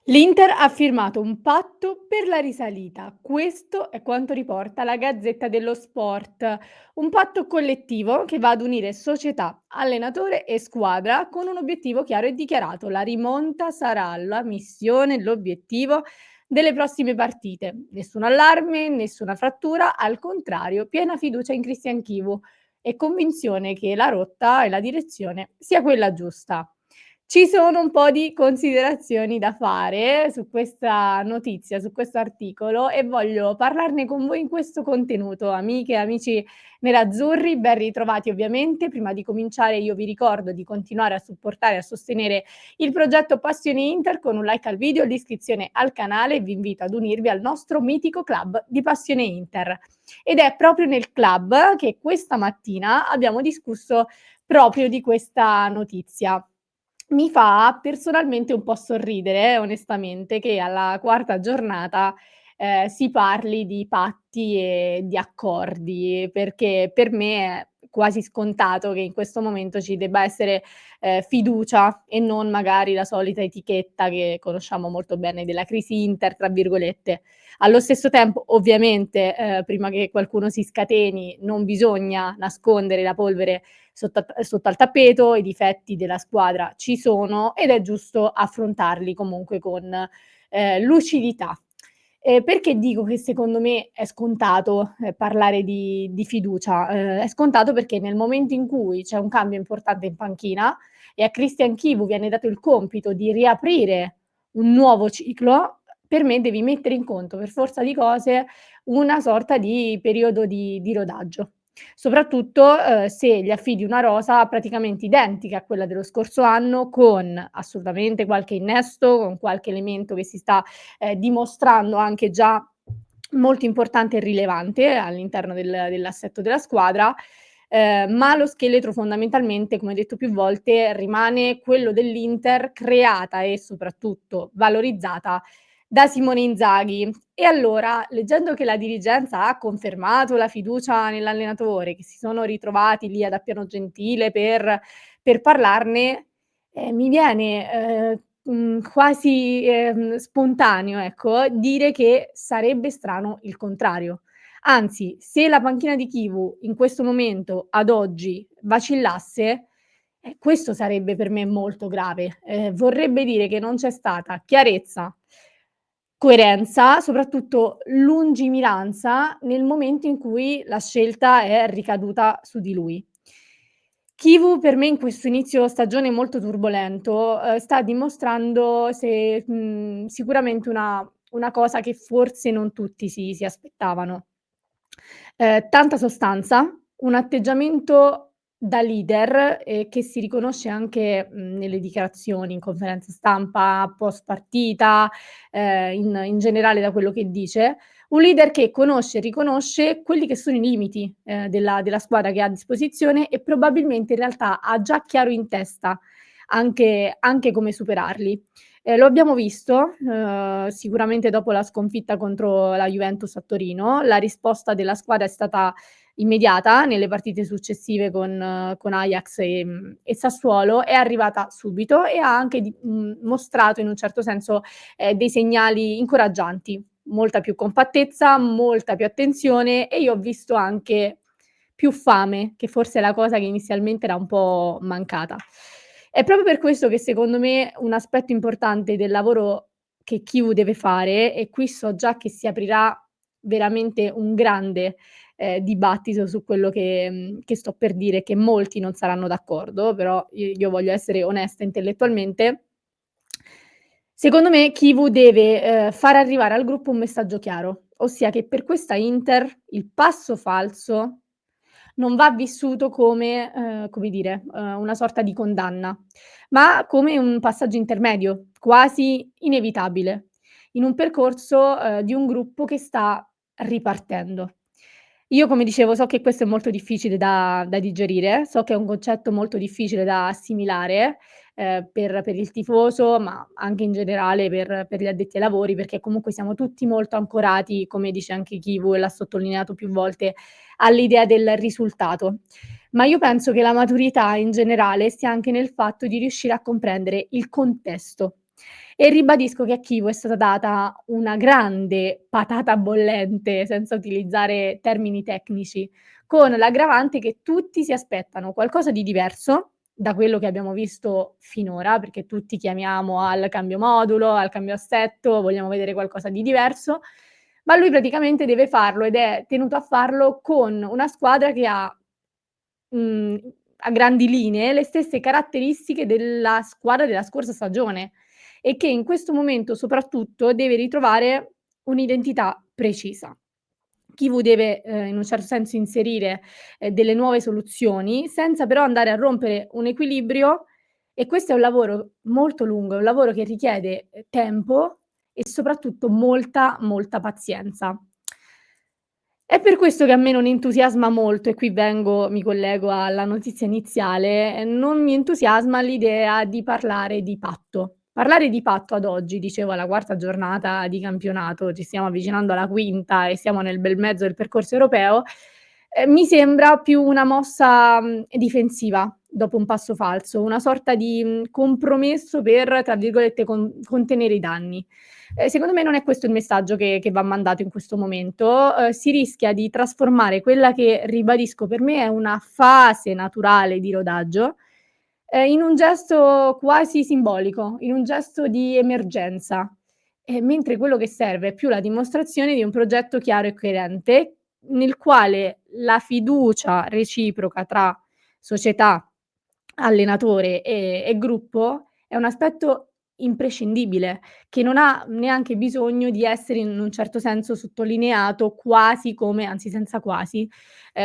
L'Inter ha firmato un patto per la risalita. Questo è quanto riporta la Gazzetta dello Sport. Un patto collettivo che va ad unire società, allenatore e squadra con un obiettivo chiaro e dichiarato. La rimonta sarà la missione, l'obiettivo delle prossime partite. Nessun allarme, nessuna frattura, al contrario, piena fiducia in Christian Chivu e convinzione che la rotta e la direzione sia quella giusta. Ci sono un po' di considerazioni da fare su questa notizia, su questo articolo e voglio parlarne con voi in questo contenuto. Amiche e amici nerazzurri, ben ritrovati ovviamente. Prima di cominciare io vi ricordo di continuare a supportare e a sostenere il progetto Passione Inter con un like al video, l'iscrizione al canale e vi invito ad unirvi al nostro mitico club di Passione Inter. Ed è proprio nel club che questa mattina abbiamo discusso proprio di questa notizia. Mi fa personalmente un po' sorridere, onestamente, che alla quarta giornata, si parli di patti e di accordi, perché per me è quasi scontato che in questo momento ci debba essere, fiducia e non magari la solita etichetta che conosciamo molto bene della "crisi Inter", tra virgolette. Allo stesso tempo, ovviamente, prima che qualcuno si scateni, non bisogna nascondere la polvere sotto al tappeto, i difetti della squadra ci sono ed è giusto affrontarli comunque con, lucidità. Perché dico che secondo me è scontato, parlare di fiducia? È scontato perché nel momento in cui c'è un cambio importante in panchina e a Christian Chivu viene dato il compito di riaprire un nuovo ciclo, per me devi mettere in conto per forza di cose una sorta di periodo di rodaggio. Soprattutto, se gli affidi una rosa praticamente identica a quella dello scorso anno, con assolutamente qualche innesto, con qualche elemento che si sta, dimostrando anche già molto importante e rilevante all'interno dell'assetto della squadra, ma lo scheletro fondamentalmente, come detto più volte, rimane quello dell'Inter creata e soprattutto valorizzata da Simone Inzaghi. E allora, leggendo che la dirigenza ha confermato la fiducia nell'allenatore, che si sono ritrovati lì ad Appiano Gentile per parlarne, mi viene, quasi, spontaneo, ecco, dire che sarebbe strano il contrario. Anzi, se la panchina di Kivu in questo momento, ad oggi, vacillasse, questo sarebbe per me molto grave. Vorrebbe dire che non c'è stata chiarezza, coerenza, soprattutto lungimiranza nel momento in cui la scelta è ricaduta su di lui. Chivu per me in questo inizio stagione molto turbolento, sta dimostrando sicuramente una cosa che forse non tutti si aspettavano. Tanta sostanza, un atteggiamento da leader, che si riconosce anche, nelle dichiarazioni, in conferenza stampa, post partita, in generale da quello che dice. Un leader che conosce e riconosce quelli che sono i limiti, della squadra che ha a disposizione e probabilmente in realtà ha già chiaro in testa anche come superarli. Lo abbiamo visto, sicuramente dopo la sconfitta contro la Juventus a Torino, la risposta della squadra è stata immediata nelle partite successive con Ajax e Sassuolo, è arrivata subito e ha anche mostrato in un certo senso, dei segnali incoraggianti. Molta più compattezza, molta più attenzione e io ho visto anche più fame, che forse è la cosa che inizialmente era un po' mancata. È proprio per questo che secondo me un aspetto importante del lavoro che Kivu deve fare, e qui so già che si aprirà veramente un grande, dibattito su quello che sto per dire, che molti non saranno d'accordo, però io voglio essere onesta intellettualmente. Secondo me Kivu deve, far arrivare al gruppo un messaggio chiaro, ossia che per questa Inter il passo falso non va vissuto come, come dire, una sorta di condanna, ma come un passaggio intermedio, quasi inevitabile, in un percorso, di un gruppo che sta ripartendo. Io come dicevo so che questo è molto difficile da digerire, so che è un concetto molto difficile da assimilare, per il tifoso, ma anche in generale per gli addetti ai lavori, perché comunque siamo tutti molto ancorati, come dice anche Kivu e l'ha sottolineato più volte, all'idea del risultato. Ma io penso che la maturità in generale stia anche nel fatto di riuscire a comprendere il contesto. E ribadisco che a Chivu è stata data una grande patata bollente, senza utilizzare termini tecnici, con l'aggravante che tutti si aspettano qualcosa di diverso da quello che abbiamo visto finora, perché tutti chiamiamo al cambio modulo, al cambio assetto, vogliamo vedere qualcosa di diverso, ma lui praticamente deve farlo ed è tenuto a farlo con una squadra che ha Mhmm, a grandi linee le stesse caratteristiche della squadra della scorsa stagione e che in questo momento soprattutto deve ritrovare un'identità precisa. Kivu deve, in un certo senso inserire, delle nuove soluzioni, senza però andare a rompere un equilibrio e questo è un lavoro molto lungo, è un lavoro che richiede, tempo e soprattutto molta, molta pazienza. È per questo che a me non entusiasma molto, e qui mi collego alla notizia iniziale, non mi entusiasma l'idea di parlare di patto. Parlare di patto ad oggi, dicevo alla quarta giornata di campionato, ci stiamo avvicinando alla quinta e siamo nel bel mezzo del percorso europeo, mi sembra più una mossa, difensiva dopo un passo falso, una sorta di, compromesso per, tra virgolette, "contenere i danni". Secondo me non è questo il messaggio che va mandato in questo momento. Si rischia di trasformare quella che, ribadisco, per me è una fase naturale di rodaggio, in un gesto quasi simbolico, in un gesto di emergenza, mentre quello che serve è più la dimostrazione di un progetto chiaro e coerente, nel quale la fiducia reciproca tra società, allenatore e gruppo è un aspetto imprescindibile, che non ha neanche bisogno di essere in un certo senso sottolineato quasi come, anzi senza quasi,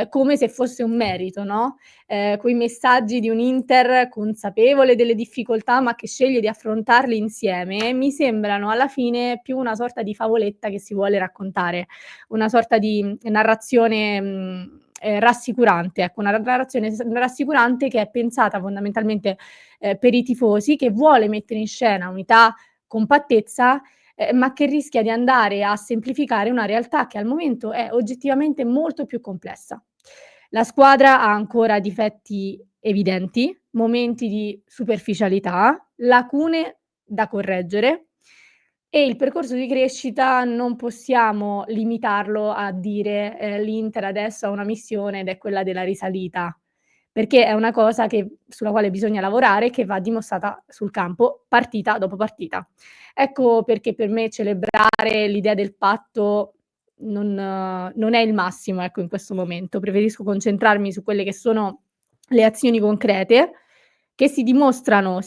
come se fosse un merito, no, quei messaggi di un Inter consapevole delle difficoltà, ma che sceglie di affrontarle insieme, mi sembrano alla fine più una sorta di favoletta che si vuole raccontare, una sorta di, narrazione, rassicurante, ecco, una narrazione rassicurante che è pensata fondamentalmente, per i tifosi, che vuole mettere in scena unità, compattezza, ma che rischia di andare a semplificare una realtà che al momento è oggettivamente molto più complessa. La squadra ha ancora difetti evidenti, momenti di superficialità, lacune da correggere e il percorso di crescita non possiamo limitarlo a dire, l'Inter adesso ha una missione ed è quella della risalita, perché è una cosa sulla quale bisogna lavorare e che va dimostrata sul campo partita dopo partita. Ecco perché per me celebrare l'idea del patto non è il massimo, ecco, in questo momento. Preferisco concentrarmi su quelle che sono le azioni concrete che si dimostrano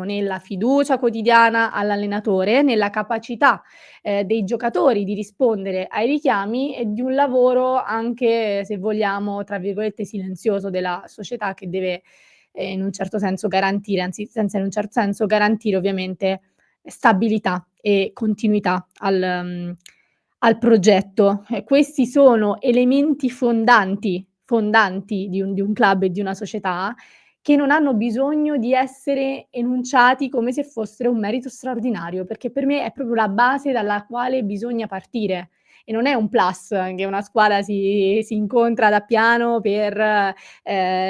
nella fiducia quotidiana all'allenatore, nella capacità, dei giocatori di rispondere ai richiami e di un lavoro anche, se vogliamo, tra virgolette "silenzioso" della società che deve, in un certo senso garantire, anzi senza in un certo senso, garantire ovviamente stabilità e continuità al progetto. Questi sono elementi fondanti di un club e di una società che non hanno bisogno di essere enunciati come se fossero un merito straordinario, perché per me è proprio la base dalla quale bisogna partire e non è un plus che una squadra si incontra da piano per,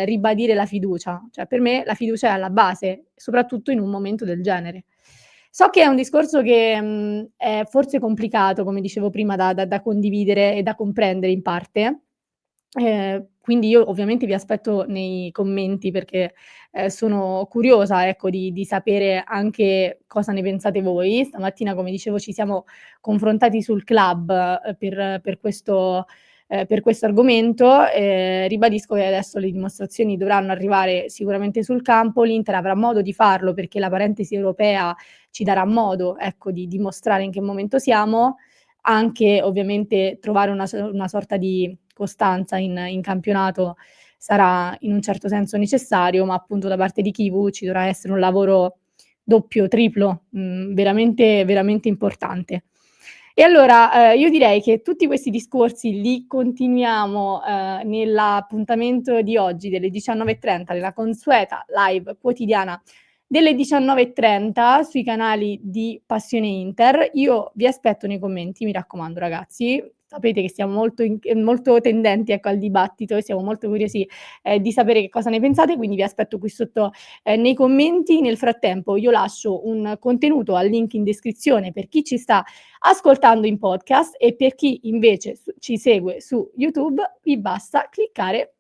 ribadire la fiducia. Cioè per me la fiducia è alla base, soprattutto in un momento del genere. So che è un discorso che, è forse complicato, come dicevo prima, da condividere e da comprendere in parte. Quindi io ovviamente vi aspetto nei commenti perché, sono curiosa, ecco, di sapere anche cosa ne pensate voi. Stamattina, come dicevo, ci siamo confrontati sul club, per questo argomento. Ribadisco che adesso le dimostrazioni dovranno arrivare sicuramente sul campo. L'Inter avrà modo di farlo perché la parentesi europea ci darà modo, ecco, di dimostrare in che momento siamo, anche ovviamente trovare una sorta di costanza in campionato sarà in un certo senso necessario, ma appunto da parte di Kivu ci dovrà essere un lavoro doppio, triplo, veramente, veramente importante. E allora, io direi che tutti questi discorsi li continuiamo, nell'appuntamento di oggi delle 19:30, nella consueta live quotidiana delle 19:30 sui canali di Passione Inter. Io vi aspetto nei commenti, mi raccomando ragazzi, sapete che siamo molto tendenti, ecco, al dibattito e siamo molto curiosi, di sapere che cosa ne pensate, quindi vi aspetto qui sotto, nei commenti. Nel frattempo io lascio un contenuto al link in descrizione per chi ci sta ascoltando in podcast e per chi invece ci segue su YouTube vi basta cliccare